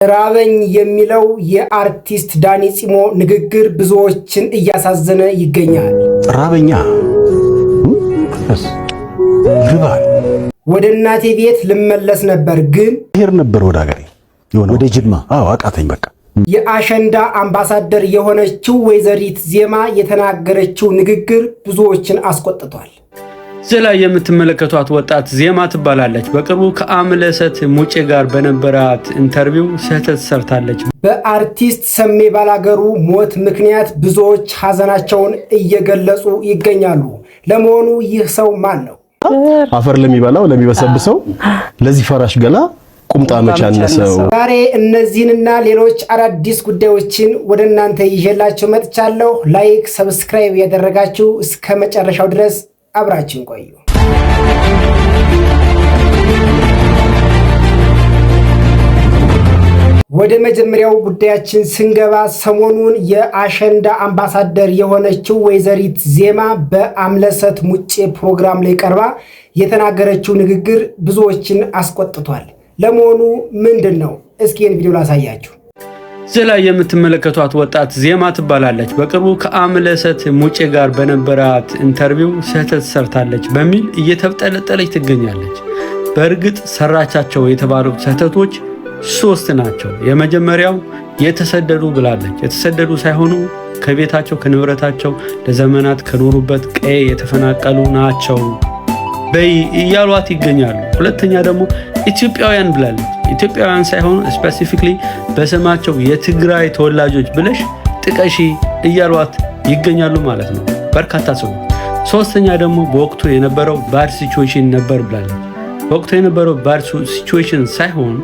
ራበኝ የሚለው የአርቲስት ዳኒ ፂሞ ንግግር ብዙዎችን እያሳዘነ ይገኛል። ራበኛ ይርባል። ወደ እናቴ ቤት ልመለስ ነበር ግን ሄር ነበር ወደ ሀገሬ ወደ ጅማ አቃተኝ በቃ። የአሸንዳ አምባሳደር የሆነችው ወይዘሪት ዜማ የተናገረችው ንግግር ብዙዎችን አስቆጥቷል። እዚህ ላይ የምትመለከቷት ወጣት ዜማ ትባላለች። በቅርቡ ከአምለሰት ሙጬ ጋር በነበራት ኢንተርቪው ስህተት ሰርታለች። በአርቲስት ሰሜ ባላገሩ ሞት ምክንያት ብዙዎች ሀዘናቸውን እየገለጹ ይገኛሉ። ለመሆኑ ይህ ሰው ማን ነው? አፈር ለሚበላው ለሚበሰብሰው ለዚህ ፈራሽ ገላ ቁምጣ መቻነሰው። ዛሬ እነዚህንና ሌሎች አዳዲስ ጉዳዮችን ወደ እናንተ ይዤላችሁ መጥቻለሁ። ላይክ፣ ሰብስክራይብ ያደረጋችሁ እስከ መጨረሻው ድረስ አብራችን ቆዩ። ወደ መጀመሪያው ጉዳያችን ስንገባ ሰሞኑን የአሸንዳ አምባሳደር የሆነችው ወይዘሪት ዜማ በአምለሰት ሙጬ ፕሮግራም ላይ ቀርባ የተናገረችው ንግግር ብዙዎችን አስቆጥቷል። ለመሆኑ ምንድን ነው? እስኪ ይህን ቪዲዮ ላሳያችሁ። እዚህ ላይ የምትመለከቷት ወጣት ዜማ ትባላለች። በቅርቡ ከአምለሰት ሙጬ ጋር በነበራት ኢንተርቪው ስህተት ሰርታለች በሚል እየተብጠለጠለች ትገኛለች። በእርግጥ ሰራቻቸው የተባሉት ስህተቶች 3 ናቸው። የመጀመሪያው የተሰደዱ ብላለች። የተሰደዱ ሳይሆኑ ከቤታቸው ከንብረታቸው ለዘመናት ከኖሩበት ቀዬ የተፈናቀሉ ናቸው በይ እያሏት ይገኛሉ። ሁለተኛ ደግሞ ኢትዮጵያውያን ብላለች። ኢትዮጵያውያን ሳይሆኑ ስፔሲፊክሊ በስማቸው የትግራይ ተወላጆች ብለሽ ጥቀሺ እያሏት ይገኛሉ ማለት ነው በርካታ ሰዎች። ሶስተኛ ደግሞ በወቅቱ የነበረው ባድ ሲቹዌሽን ነበር ብላለች። በወቅቱ የነበረው ባድ ሲቹዌሽን ሳይሆን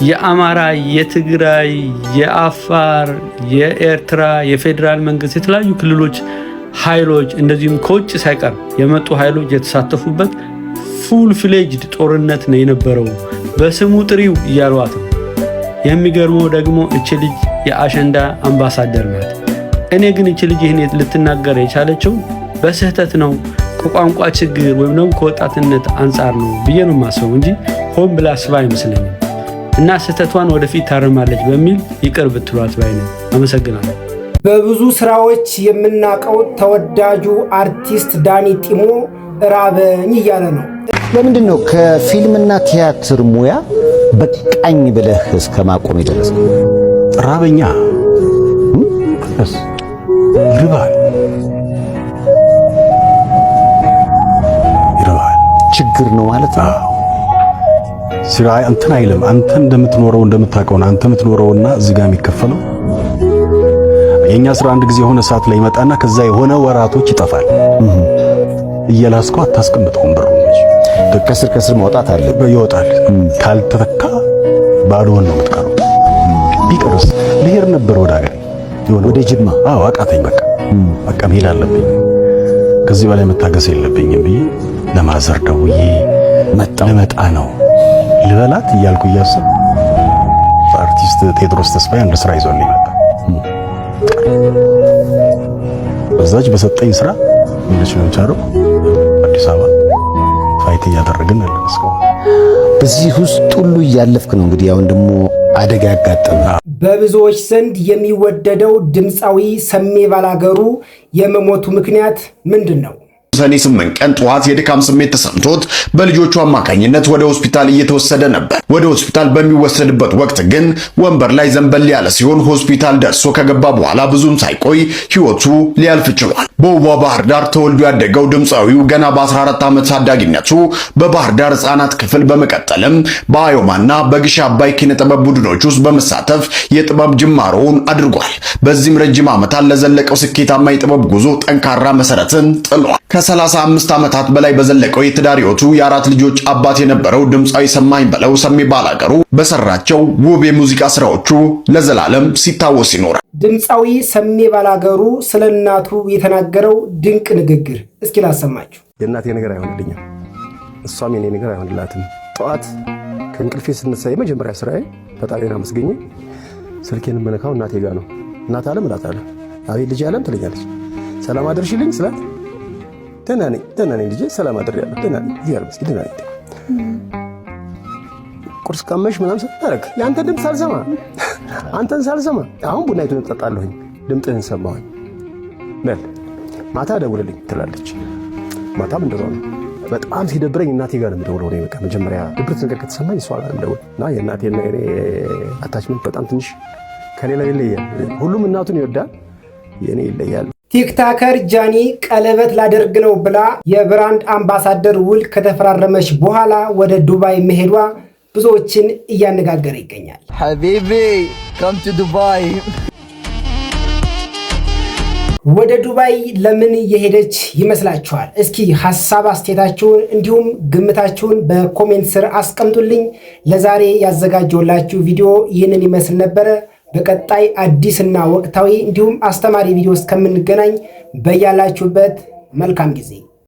የአማራ፣ የትግራይ፣ የአፋር፣ የኤርትራ፣ የፌዴራል መንግስት የተለያዩ ክልሎች ኃይሎች እንደዚሁም ከውጭ ሳይቀር የመጡ ኃይሎች የተሳተፉበት ፉል ፍሌጅድ ጦርነት ነው የነበረው በስሙ ጥሪው እያሏት ነው። የሚገርመው ደግሞ እቺ ልጅ የአሸንዳ አምባሳደር ናት። እኔ ግን እቺ ልጅ ይህን ልትናገር የቻለችው በስህተት ነው ከቋንቋ ችግር ወይም ደግሞ ከወጣትነት አንጻር ነው ብዬ ነው የማስበው እንጂ ሆን ብላ አስባ አይመስለኝም። እና ስህተቷን ወደፊት ታርማለች በሚል ይቅር ብትሏት ባይ ነኝ። አመሰግናለሁ። በብዙ ስራዎች የምናውቀው ተወዳጁ አርቲስት ዳኒ ፂሞ ራበኝ እያለ ነው። ለምንድን ነው ከፊልምና ቲያትር ሙያ በቃኝ ብለህ እስከ ማቆም የደረስከው? ራበኛ ይርባል። ችግር ነው ማለት ነው። ስራ እንትን አይልም። አንተ እንደምትኖረው እንደምታውቀው አንተ የምትኖረውና እዚህ ጋር የሚከፈለው የኛ ስራ አንድ ጊዜ የሆነ ሰዓት ላይ ይመጣና ከዛ የሆነ ወራቶች ይጠፋል። እየላስከው አታስቀምጠውም ብሩ ከስር ማውጣት አለ ይወጣል። ካልተተካ ባዶውን ነው የምትቀረው። ቢቀርስ ልሄድ ነበር ወደ ሀገሬ ወደ ጅማ አቃተኝ በቃ መሄድ አለብኝ። ከዚህ በላይ መታገስ የለብኝም ብዬ ለማዘር ደውዬ ልመጣ ነው ልበላት እያልኩ እያሰብ አርቲስት ቴዎድሮስ ተስፋዬ አንድ ስራ ይዞልኝ መጣ። በዛች በሰጠኝ ስራ ምንሽ ነው ቻለው አዲስ አበባ ፋይት እያደረግን ያለን እስካሁን። በዚህ ውስጥ ሁሉ እያለፍክ ነው እንግዲህ አሁን ደግሞ አደጋ ያጋጠመ። በብዙዎች ዘንድ የሚወደደው ድምፃዊ ሰሜ ባላገሩ የመሞቱ ምክንያት ምንድን ነው? ሰኔ 8 ቀን ጠዋት የድካም ስሜት ተሰምቶት በልጆቹ አማካኝነት ወደ ሆስፒታል እየተወሰደ ነበር። ወደ ሆስፒታል በሚወሰድበት ወቅት ግን ወንበር ላይ ዘንበል ያለ ሲሆን ሆስፒታል ደርሶ ከገባ በኋላ ብዙም ሳይቆይ ሕይወቱ ሊያልፍ ችሏል። በውቧ ባህር ዳር ተወልዶ ያደገው ድምፃዊው ገና በ14 ዓመት ታዳጊነቱ በባህር ዳር ሕፃናት ክፍል በመቀጠልም በአዮማና በግሽ አባይ ኪነ ጥበብ ቡድኖች ውስጥ በመሳተፍ የጥበብ ጅማሮውን አድርጓል። በዚህም ረጅም ዓመታት ለዘለቀው ስኬታማ የጥበብ ጉዞ ጠንካራ መሰረትን ጥሏል። ከ35 ዓመታት በላይ በዘለቀው የትዳር ሕይወቱ የአራት ልጆች አባት የነበረው ድምፃዊ ሰማኝ በለው ሰሜ ባላገሩ በሰራቸው ውብ የሙዚቃ ስራዎቹ ለዘላለም ሲታወስ ይኖራል። ድምፃዊ ሰሜ ባላገሩ ስለ እናቱ የተናገረው ድንቅ ንግግር እስኪ ላሰማችሁ። የእናቴ ነገር አይሆንልኝም፣ እሷም የኔ ነገር አይሆንላትም። ጠዋት ከእንቅልፌ ስነሳ የመጀመሪያ ስራዬ ፈጣሪን አመስገኝ ስልኬን የምነካው እናቴ ጋር ነው። እናት አለም እላታለሁ። አቤት ልጅ አለም ትለኛለች። ሰላም አደርሽልኝ ስላት ደህና ነኝ ልጄ፣ ሰላም አድሬያለሁ፣ ደህና ነኝ፣ እግዚአብሔር ይመስገን፣ ደህና ነኝ። ቁርስ ቀመሽ ምናምን ስትታረክ ያንተን ድምፅ ሳልሰማ አንተን ሳልሰማ አሁን ቡና ይተን ተጣጣለሁኝ ድምፅህን ሰማሁኝ በል ማታ ደውልልኝ ትላለች። ማታም እንደዛ ነው። በጣም ሲደብረኝ እናቴ ጋር ነው የምደውለው። እኔ በቃ መጀመሪያ ድብርት ነገር ከተሰማኝ እሷ ጋር እንደውል እና የእናቴና የኔ አታችመንት በጣም ትንሽ ከሌላ ይለያል። ሁሉም እናቱን ይወዳል፣ የኔ ይለያል። ቲክታከር ጃኒ ቀለበት ላደርግ ነው ብላ የብራንድ አምባሳደር ውል ከተፈራረመች በኋላ ወደ ዱባይ መሄዷ ብዙዎችን እያነጋገረ ይገኛል። ሐቢቢ ካም ቱ ዱባይ። ወደ ዱባይ ለምን የሄደች ይመስላችኋል? እስኪ ሐሳብ አስተያየታችሁን እንዲሁም ግምታችሁን በኮሜንት ስር አስቀምጡልኝ። ለዛሬ ያዘጋጀሁላችሁ ቪዲዮ ይህንን ይመስል ነበረ። በቀጣይ አዲስና ወቅታዊ እንዲሁም አስተማሪ ቪዲዮ እስከምንገናኝ በያላችሁበት መልካም ጊዜ